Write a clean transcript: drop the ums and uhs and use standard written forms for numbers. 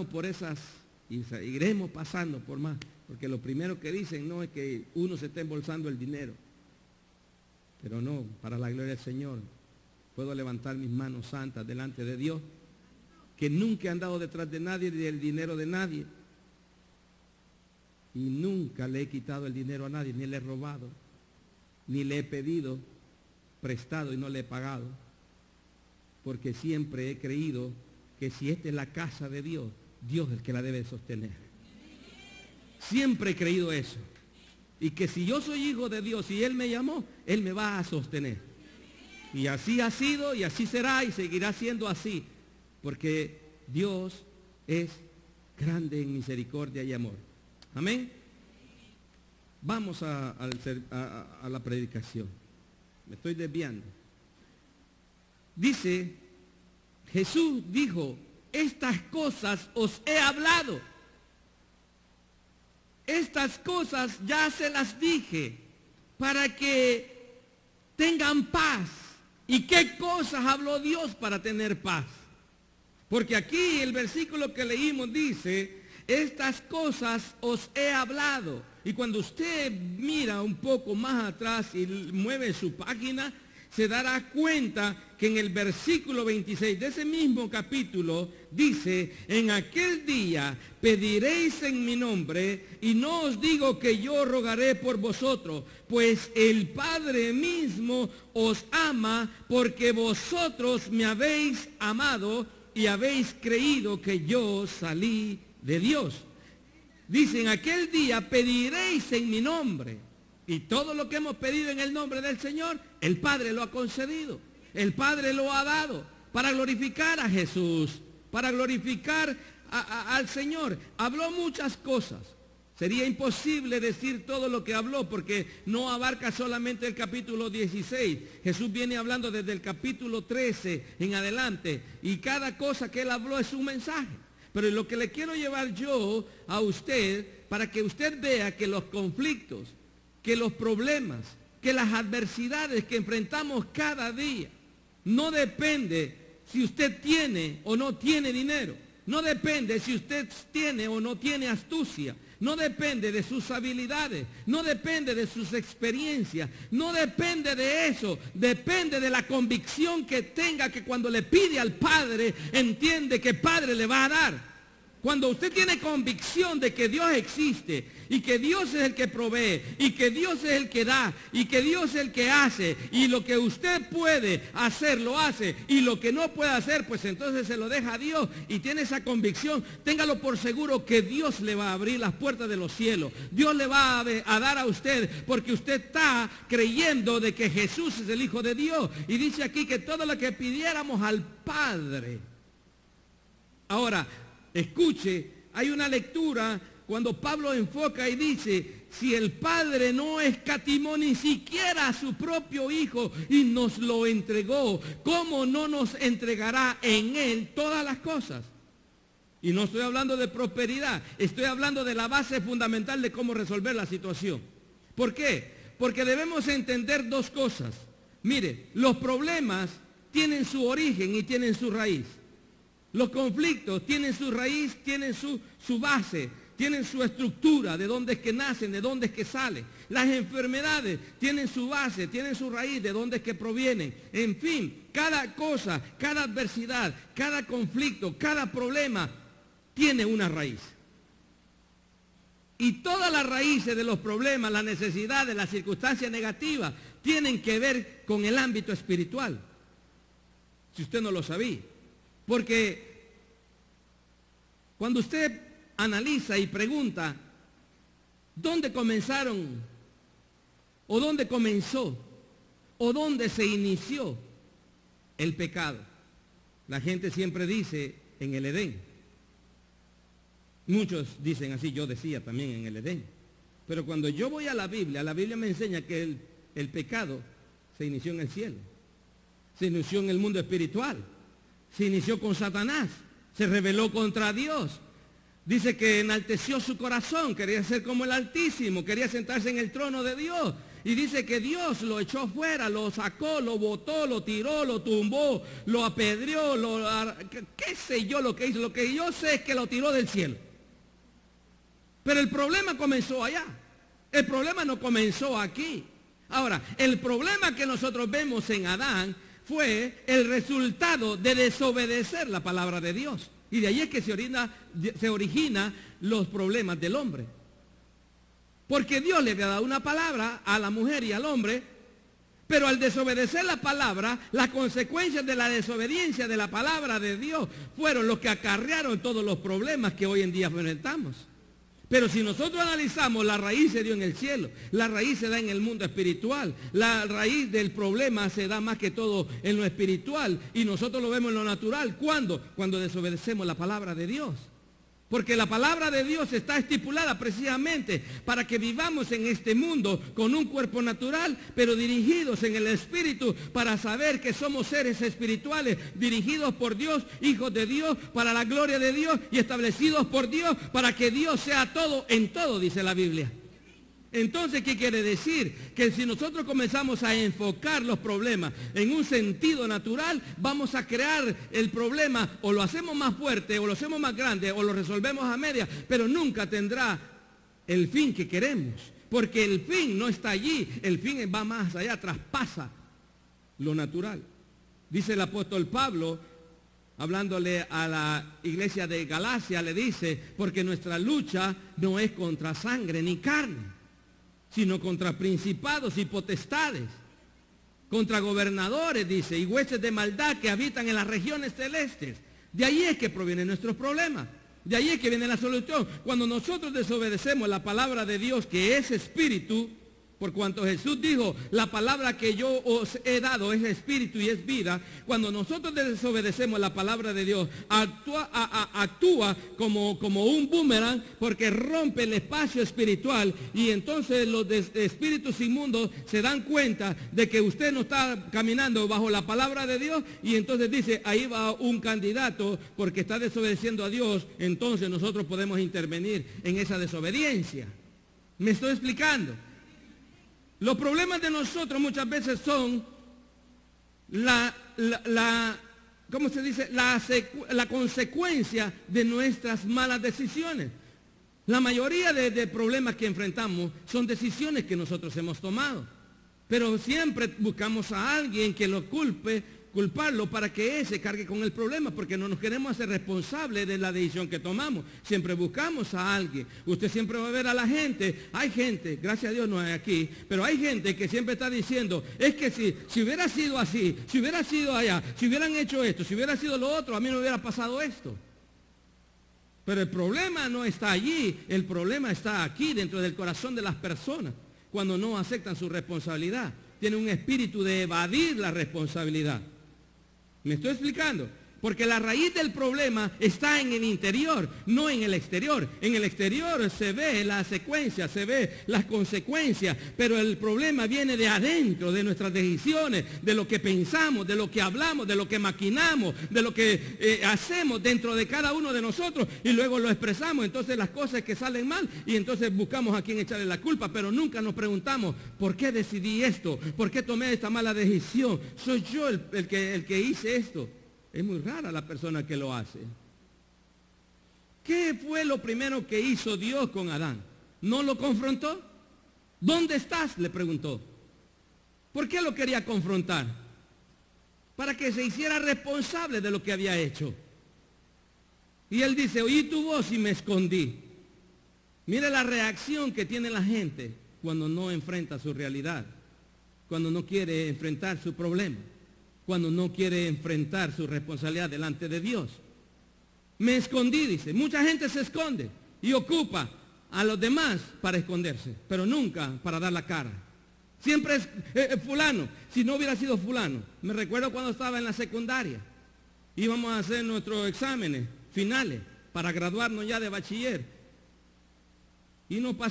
pasamos por esas y seguiremos pasando por más, porque lo primero que dicen no es que uno se esté embolsando el dinero, pero no, para la gloria del Señor, puedo levantar mis manos santas delante de Dios, que nunca he andado detrás de nadie ni del dinero de nadie, y nunca le he quitado el dinero a nadie, ni le he robado, ni le he pedido prestado y no le he pagado, porque siempre he creído que si esta es la casa de Dios, Dios es el que la debe sostener. Siempre he creído eso. Y que si yo soy hijo de Dios y Él me llamó, Él me va a sostener. Y así ha sido y así será y seguirá siendo así. Porque Dios es grande en misericordia y amor. Amén. Vamos a la predicación. Me estoy desviando. Dice, Jesús dijo, estas cosas os he hablado. Estas cosas ya se las dije para que tengan paz. ¿Y qué cosas habló Dios para tener paz? Porque aquí el versículo que leímos dice, estas cosas os he hablado. Y cuando usted mira un poco más atrás y mueve su página, se dará cuenta que en el versículo 26 de ese mismo capítulo dice, en aquel día pediréis en mi nombre y no os digo que yo rogaré por vosotros, pues el Padre mismo os ama porque vosotros me habéis amado y habéis creído que yo salí de Dios. Dice, en aquel día pediréis en mi nombre. Y todo lo que hemos pedido en el nombre del Señor, el Padre lo ha concedido. El Padre lo ha dado para glorificar a Jesús, para glorificar al Señor. Habló muchas cosas. Sería imposible decir todo lo que habló porque no abarca solamente el capítulo 16. Jesús viene hablando desde el capítulo 13 en adelante. Y cada cosa que Él habló es un mensaje. Pero lo que le quiero llevar yo a usted, para que usted vea que los conflictos, que los problemas, que las adversidades que enfrentamos cada día, no depende si usted tiene o no tiene dinero, no depende si usted tiene o no tiene astucia, no depende de sus habilidades, no depende de sus experiencias, no depende de eso, depende de la convicción que tenga, que cuando le pide al Padre, entiende que Padre le va a dar. Cuando usted tiene convicción de que Dios existe y que Dios es el que provee y que Dios es el que da y que Dios es el que hace y lo que usted puede hacer lo hace y lo que no puede hacer pues entonces se lo deja a Dios y tiene esa convicción, téngalo por seguro que Dios le va a abrir las puertas de los cielos. Dios le va a dar a usted porque usted está creyendo de que Jesús es el Hijo de Dios y dice aquí que todo lo que pidiéramos al Padre. Ahora, escuche, hay una lectura cuando Pablo enfoca y dice, si el Padre no escatimó ni siquiera a su propio Hijo y nos lo entregó, ¿cómo no nos entregará en Él todas las cosas? Y no estoy hablando de prosperidad, estoy hablando de la base fundamental de cómo resolver la situación. ¿Por qué? Porque debemos entender dos cosas. Mire, los problemas tienen su origen y tienen su raíz. Los conflictos tienen su raíz, tienen su base, tienen su estructura, de dónde es que nacen, de dónde es que salen. Las enfermedades tienen su base, tienen su raíz, de dónde es que provienen. En fin, cada cosa, cada adversidad, cada conflicto, cada problema tiene una raíz. Y todas las raíces de los problemas, las necesidades, las circunstancias negativas, tienen que ver con el ámbito espiritual. Si usted no lo sabía. Porque cuando usted analiza y pregunta, ¿dónde comenzaron? ¿O dónde comenzó? ¿O dónde se inició el pecado? La gente siempre dice, en el Edén. Muchos dicen así, yo decía también en el Edén. Pero cuando yo voy a la Biblia me enseña que el pecado se inició en el cielo. Se inició en el mundo espiritual. Se inició con Satanás, se rebeló contra Dios. Dice que enalteció su corazón, quería ser como el Altísimo, quería sentarse en el trono de Dios. Y dice que Dios lo echó fuera, lo sacó, lo botó, lo tiró, lo tumbó, lo apedreó, qué sé yo lo que hizo. Lo que yo sé es que lo tiró del cielo. Pero el problema comenzó allá. El problema no comenzó aquí. Ahora, el problema que nosotros vemos en Adán fue el resultado de desobedecer la palabra de Dios. Y de ahí es que se origina los problemas del hombre. Porque Dios le había dado una palabra a la mujer y al hombre, pero al desobedecer la palabra, las consecuencias de la desobediencia de la palabra de Dios fueron los que acarrearon todos los problemas que hoy en día enfrentamos. Pero si nosotros analizamos, la raíz se dio en el cielo, la raíz se da en el mundo espiritual, la raíz del problema se da más que todo en lo espiritual y nosotros lo vemos en lo natural. ¿Cuándo? Cuando desobedecemos la palabra de Dios. Porque la palabra de Dios está estipulada precisamente para que vivamos en este mundo con un cuerpo natural, pero dirigidos en el Espíritu para saber que somos seres espirituales, dirigidos por Dios, hijos de Dios, para la gloria de Dios y establecidos por Dios para que Dios sea todo en todo, dice la Biblia. Entonces, ¿qué quiere decir? Que si nosotros comenzamos a enfocar los problemas en un sentido natural, vamos a crear el problema, o lo hacemos más fuerte, o lo hacemos más grande, o lo resolvemos a media, pero nunca tendrá el fin que queremos. Porque el fin no está allí, el fin va más allá, traspasa lo natural. Dice el apóstol Pablo, hablándole a la iglesia de Galacia, le dice, porque nuestra lucha no es contra sangre ni carne, sino contra principados y potestades, contra gobernadores, dice, y huestes de maldad que habitan en las regiones celestes. De ahí es que provienen nuestros problemas. De ahí es que viene la solución. Cuando nosotros desobedecemos la palabra de Dios, que es espíritu, por cuanto Jesús dijo, la palabra que yo os he dado es espíritu y es vida. Cuando nosotros desobedecemos la palabra de Dios, actúa como un boomerang, porque rompe el espacio espiritual, y entonces los espíritus inmundos se dan cuenta de que usted no está caminando bajo la palabra de Dios, y entonces dice, ahí va un candidato porque está desobedeciendo a Dios. Entonces nosotros podemos intervenir en esa desobediencia. ¿Me estoy explicando? Los problemas de nosotros muchas veces son ¿cómo se dice? La consecuencia de nuestras malas decisiones. La mayoría de problemas que enfrentamos son decisiones que nosotros hemos tomado. Pero siempre buscamos a alguien que lo culparlo para que él se cargue con el problema, porque no nos queremos hacer responsables de la decisión que tomamos. Siempre buscamos a alguien. Usted siempre va a ver a la gente. Hay gente, gracias a Dios no hay aquí, pero hay gente que siempre está diciendo, es que si hubiera sido así, si hubiera sido allá, si hubieran hecho esto, si hubiera sido lo otro, a mí no hubiera pasado esto. Pero el problema no está allí, el problema está aquí, dentro del corazón de las personas, cuando no aceptan su responsabilidad. Tienen un espíritu de evadir la responsabilidad. ¿Me estoy explicando? Porque la raíz del problema está en el interior, no en el exterior. En el exterior se ve la secuencia, se ve las consecuencias, pero el problema viene de adentro, de nuestras decisiones, de lo que pensamos, de lo que hablamos, de lo que maquinamos, de lo que hacemos dentro de cada uno de nosotros y luego lo expresamos. Entonces las cosas que salen mal y entonces buscamos a quién echarle la culpa, pero nunca nos preguntamos, ¿por qué decidí esto? ¿Por qué tomé esta mala decisión? ¿Soy yo el que hice esto? Es muy rara la persona que lo hace. ¿Qué fue lo primero que hizo Dios con Adán? ¿No lo confrontó? ¿Dónde estás?, le preguntó. ¿Por qué lo quería confrontar? Para que se hiciera responsable de lo que había hecho. Y él dice, oí tu voz y me escondí. Mire la reacción que tiene la gente cuando no enfrenta su realidad, cuando no quiere enfrentar su problema, cuando no quiere enfrentar su responsabilidad delante de Dios. Me escondí, dice. Mucha gente se esconde y ocupa a los demás para esconderse, pero nunca para dar la cara. Siempre es fulano. Si no hubiera sido fulano. Me recuerdo cuando estaba en la secundaria. Íbamos a hacer nuestros exámenes finales para graduarnos ya de bachiller. Y no pasaba